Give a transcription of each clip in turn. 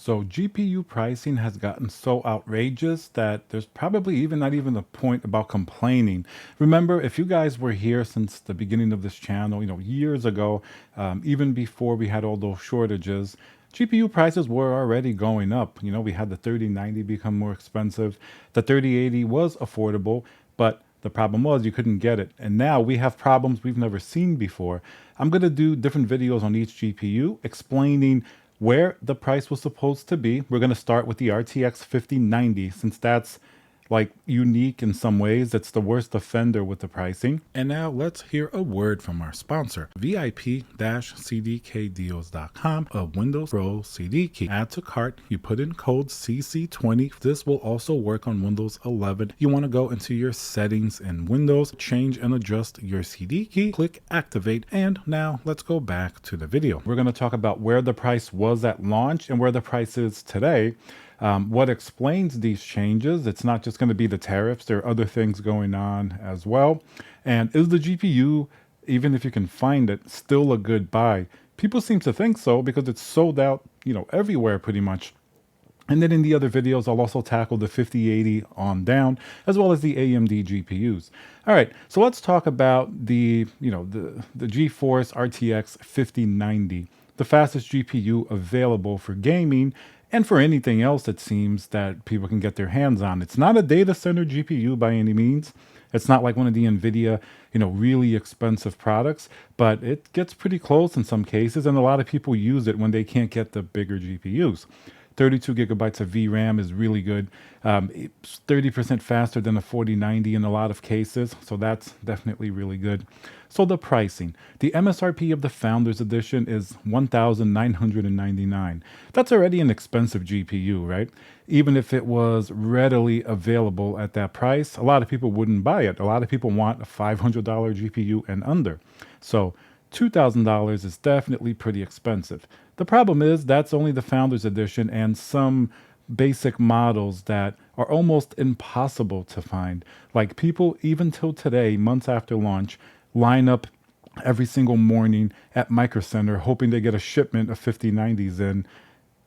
So GPU pricing has gotten so outrageous that there's probably even not even a point about complaining. Remember, if you guys were here since the beginning of this channel, years ago, even before we had all those shortages, GPU prices were already going up. We had the 3090 become more expensive. The 3080 was affordable, but the problem was you couldn't get it. And now we have problems we've never seen before. I'm going to do different videos on each GPU explaining where the price was supposed to be. We're going to start with the RTX 5090 since that's like unique in some ways. It's the worst offender with the pricing. And now let's hear a word from our sponsor, VIP-CDKdeals.com, a Windows Pro CD key. Add to cart, you put in code CC20. This will also work on Windows 11. You want to go into your settings in Windows, change and adjust your CD key, click activate, and now let's go back to the video. We're going to talk about where the price was at launch and where the price is today. What explains these changes? It's not just going to be the tariffs. There are other things going on as well. And is the GPU, even if you can find it, still a good buy? People seem to think so because it's sold out, everywhere pretty much. And then in the other videos, I'll also tackle the 5080 on down, as well as the AMD GPUs. All right, so let's talk about the GeForce RTX 5090, the fastest GPU available for gaming and for anything else it seems that people can get their hands on. It's not a data center GPU by any means. It's not like one of the NVIDIA, really expensive products, but it gets pretty close in some cases, and a lot of people use it when they can't get the bigger GPUs. 32 gigabytes of VRAM is really good. It's 30% faster than a 4090 in a lot of cases, so that's definitely really good. So the pricing. The MSRP of the Founders Edition is $1,999. That's already an expensive GPU, right? Even if it was readily available at that price, a lot of people wouldn't buy it. A lot of people want a $500 GPU and under. So $2,000 is definitely pretty expensive. The problem is that's only the Founders Edition and some basic models that are almost impossible to find. Like people, even till today, months after launch, line up every single morning at Micro Center hoping they get a shipment of 5090s in.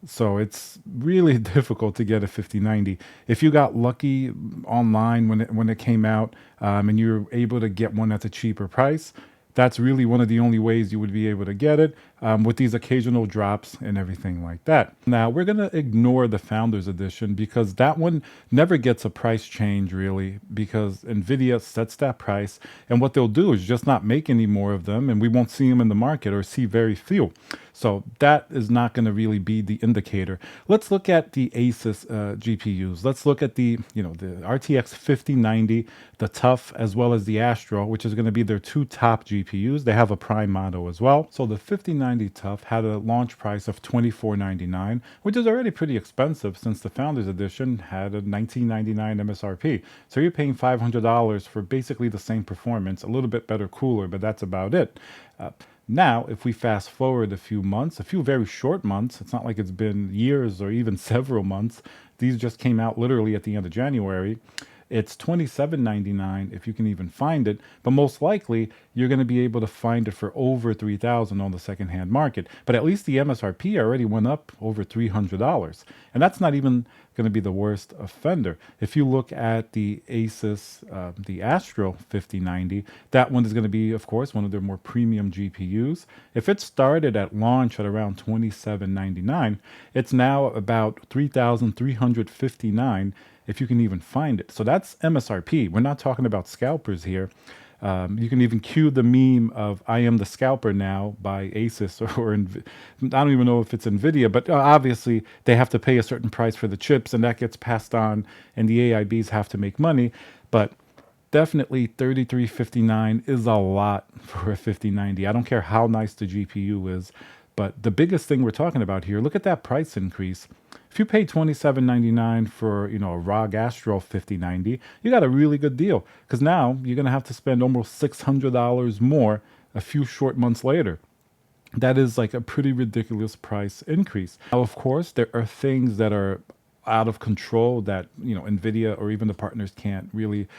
So it's really difficult to get a 5090. If you got lucky online when it came out and you were able to get one at a cheaper price, that's really one of the only ways you would be able to get it with these occasional drops and everything like that. Now, we're going to ignore the Founders Edition because that one never gets a price change really because NVIDIA sets that price. And what they'll do is just not make any more of them and we won't see them in the market or see very few. So that is not going to really be the indicator. Let's look at the Asus GPUs. Let's look at the RTX 5090, the TUF, as well as the Astro, which is going to be their two top GPUs. They have a Prime model as well. So the 5090 TUF had a launch price of $2499, which is already pretty expensive since the Founders Edition had a $1999 MSRP. So you're paying $500 for basically the same performance, a little bit better cooler, but that's about it. Now, if we fast forward a few months, a few very short months, it's not like it's been years or even several months. These just came out literally at the end of January. It's $27.99 if you can even find it, but most likely you're going to be able to find it for over $3,000 on the secondhand market. But at least the MSRP already went up over $300, and that's not even going to be the worst offender. If you look at the Asus, the Astro 5090, that one is going to be, of course, one of their more premium GPUs. If it started at launch at around $27.99, it's now about $3,359 if you can even find it. So that's MSRP. We're not talking about scalpers here. You can even cue the meme of "I am the scalper now" by Asus or I don't even know if it's NVIDIA, but obviously they have to pay a certain price for the chips and that gets passed on and the AIBs have to make money. But definitely $3,359 is a lot for a 5090. I don't care how nice the GPU is, but the biggest thing we're talking about here, look at that price increase. If you pay $27.99 for a ROG Astro 5090, you got a really good deal because now you're going to have to spend almost $600 more a few short months later. That is like a pretty ridiculous price increase. Now, of course, there are things that are out of control that NVIDIA or even the partners can't really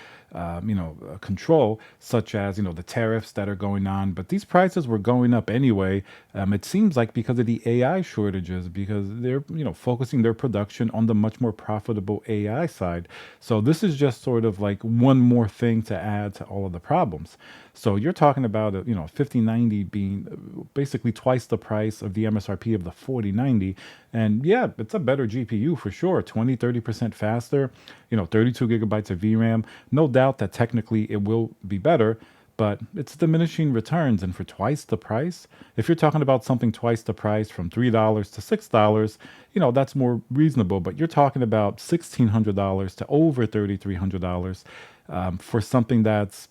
control, such as the tariffs that are going on. But these prices were going up anyway. It seems like because of the AI shortages, because they're focusing their production on the much more profitable AI side. So this is just sort of like one more thing to add to all of the problems. So you're talking about a 5090 being basically twice the price of the MSRP of the 4090. And yeah, it's a better GPU for sure. 20-30% faster, 32 gigabytes of VRAM. No doubt that technically it will be better, but it's diminishing returns. And for twice the price, if you're talking about something twice the price from $3 to $6, that's more reasonable. But you're talking about $1,600 to over $3,300 for something that's,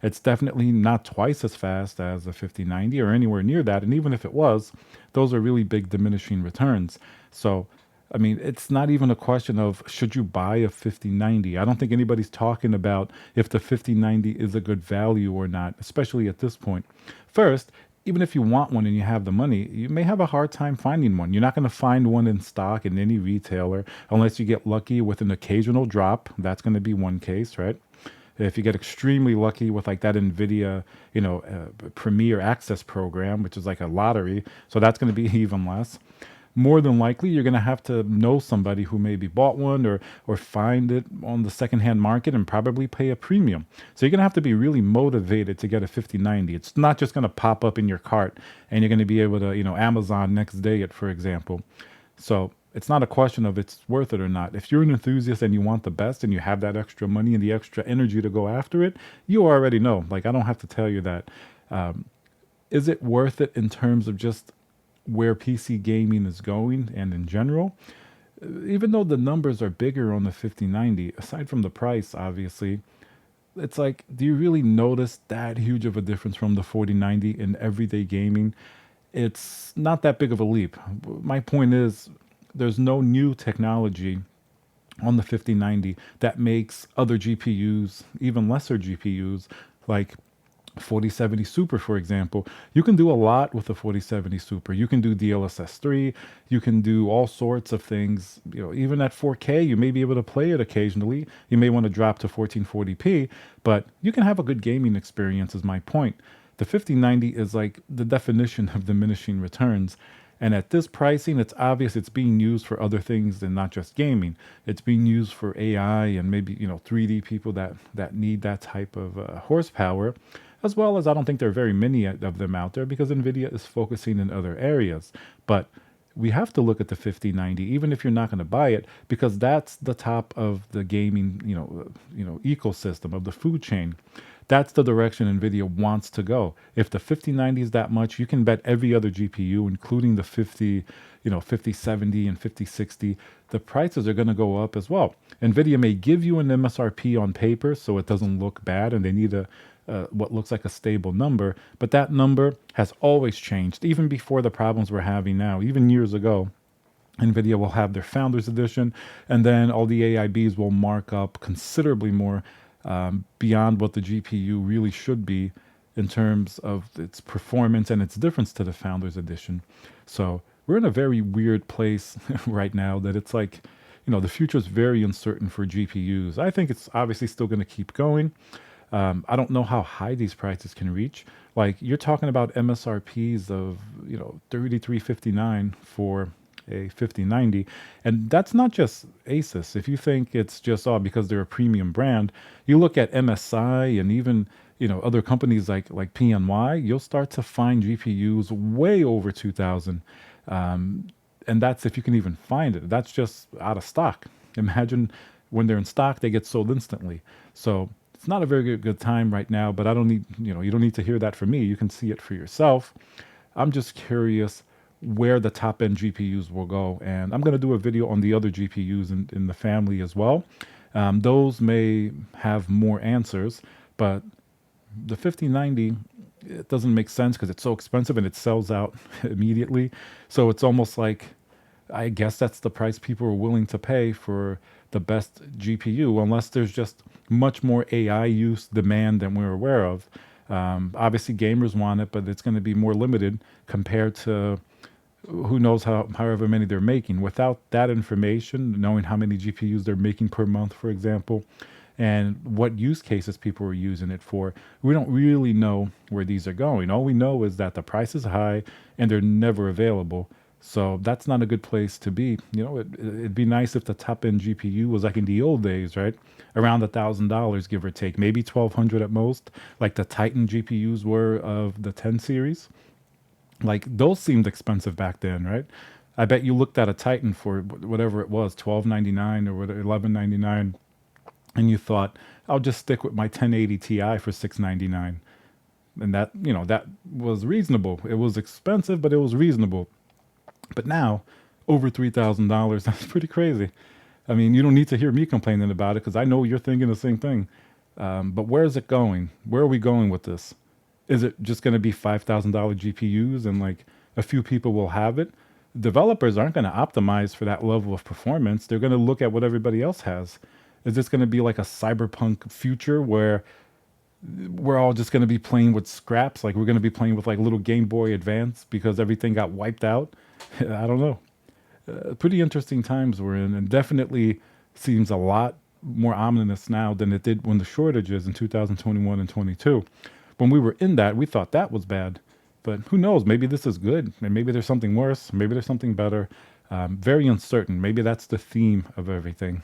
it's definitely not twice as fast as a 5090 or anywhere near that. And even if it was, those are really big diminishing returns. So, I mean, it's not even a question of should you buy a 5090. I don't think anybody's talking about if the 5090 is a good value or not, especially at this point. First, even if you want one and you have the money, you may have a hard time finding one. You're not going to find one in stock in any retailer unless you get lucky with an occasional drop. That's going to be one case, right? If you get extremely lucky with like that NVIDIA, Premier Access program, which is like a lottery, so that's going to be even less. More than likely, you're going to have to know somebody who maybe bought one or find it on the secondhand market and probably pay a premium. So you're going to have to be really motivated to get a 5090. It's not just going to pop up in your cart and you're going to be able to, Amazon next day it, for example. So it's not a question of it's worth it or not. If you're an enthusiast and you want the best and you have that extra money and the extra energy to go after it, you already know. Like, I don't have to tell you that. Is it worth it in terms of just where PC gaming is going and in general? Even though the numbers are bigger on the 5090, aside from the price, obviously, it's like, do you really notice that huge of a difference from the 4090 in everyday gaming? It's not that big of a leap. My point is, there's no new technology on the 5090 that makes other GPUs, even lesser GPUs, like 4070 Super, for example. You can do a lot with the 4070 Super. You can do DLSS 3. You can do all sorts of things. Even at 4K, you may be able to play it occasionally. You may want to drop to 1440p, but you can have a good gaming experience, is my point. The 5090 is like the definition of diminishing returns. And at this pricing, it's obvious it's being used for other things than not just gaming. It's being used for AI and maybe 3D people that need that type of horsepower, as well as I don't think there are very many of them out there because NVIDIA is focusing in other areas. But we have to look at the 5090, even if you're not going to buy it, because that's the top of the gaming ecosystem of the food chain. That's the direction NVIDIA wants to go. If the 5090 is that much, you can bet every other GPU, including the 5070 and 5060, the prices are going to go up as well. NVIDIA may give you an MSRP on paper so it doesn't look bad and they need what looks like a stable number, but that number has always changed, even before the problems we're having now, even years ago. NVIDIA will have their Founders Edition, and then all the AIBs will mark up considerably more beyond what the GPU really should be in terms of its performance and its difference to the Founders Edition. So we're in a very weird place right now that it's like, the future is very uncertain for GPUs. I think it's obviously still going to keep going. I don't know how high these prices can reach. Like, you're talking about MSRPs of, 3359 for a 5090, and that's not just Asus. If you think it's just because they're a premium brand, you look at MSI and even other companies like PNY, you'll start to find GPUs way over 2000, and that's if you can even find it. That's just out of stock. Imagine when they're in stock, they get sold instantly. So it's not a very good time right now, but I don't need, you don't need to hear that from me. You can see it for yourself. I'm just curious where the top end GPUs will go. And I'm going to do a video on the other GPUs in the family as well. Those may have more answers, but the 5090, it doesn't make sense because it's so expensive and it sells out immediately. So it's almost like, I guess that's the price people are willing to pay for the best GPU, unless there's just much more AI use demand than we're aware of. Obviously, gamers want it, but it's going to be more limited compared to who knows however many they're making. Without that information, knowing how many GPUs they're making per month, for example, and what use cases people were using it for. We don't really know where these are going. All we know is that the price is high and they're never available. So that's not a good place to be. It'd be nice if the top end GPU was like in the old days, right? Around $1,000, give or take, maybe 1,200 at most, like the Titan GPUs were of the 10 series. Like those seemed expensive back then, right? I bet you looked at a Titan for whatever it was, 12.99 or whatever, 11.99, and you thought, I'll just stick with my 1080 Ti for 699. And that was reasonable. It was expensive, but it was reasonable. But now, over $3,000, that's pretty crazy. I mean, you don't need to hear me complaining about it because I know you're thinking the same thing. But where is it going? Where are we going with this? Is it just going to be $5,000 GPUs and like a few people will have it? Developers aren't going to optimize for that level of performance. They're going to look at what everybody else has. Is this going to be like a cyberpunk future where we're all just going to be playing with scraps? Like we're going to be playing with like little Game Boy Advance because everything got wiped out? I don't know. Pretty interesting times we're in, and definitely seems a lot more ominous now than it did when the shortages in 2021 and 22. When we were in that, we thought that was bad. But who knows? Maybe this is good, and maybe there's something worse. Maybe there's something better. Very uncertain. Maybe that's the theme of everything.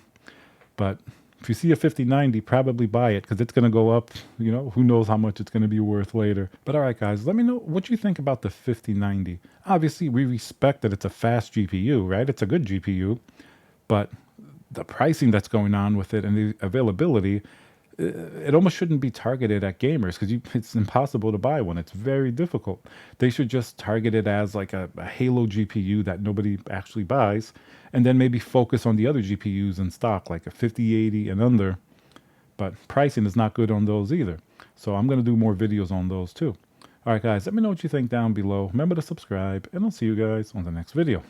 But if you see a 5090, probably buy it because it's going to go up. Who knows how much it's going to be worth later. But all right, guys, let me know what you think about the 5090. Obviously, we respect that it's a fast GPU, right? It's a good GPU. But the pricing that's going on with it and the availability, it almost shouldn't be targeted at gamers because it's impossible to buy one. It's very difficult. They should just target it as like a Halo GPU that nobody actually buys, and then maybe focus on the other GPUs in stock, like a 5080 and under. But pricing is not good on those either. So I'm going to do more videos on those too. All right, guys, let me know what you think down below. Remember to subscribe, and I'll see you guys on the next video.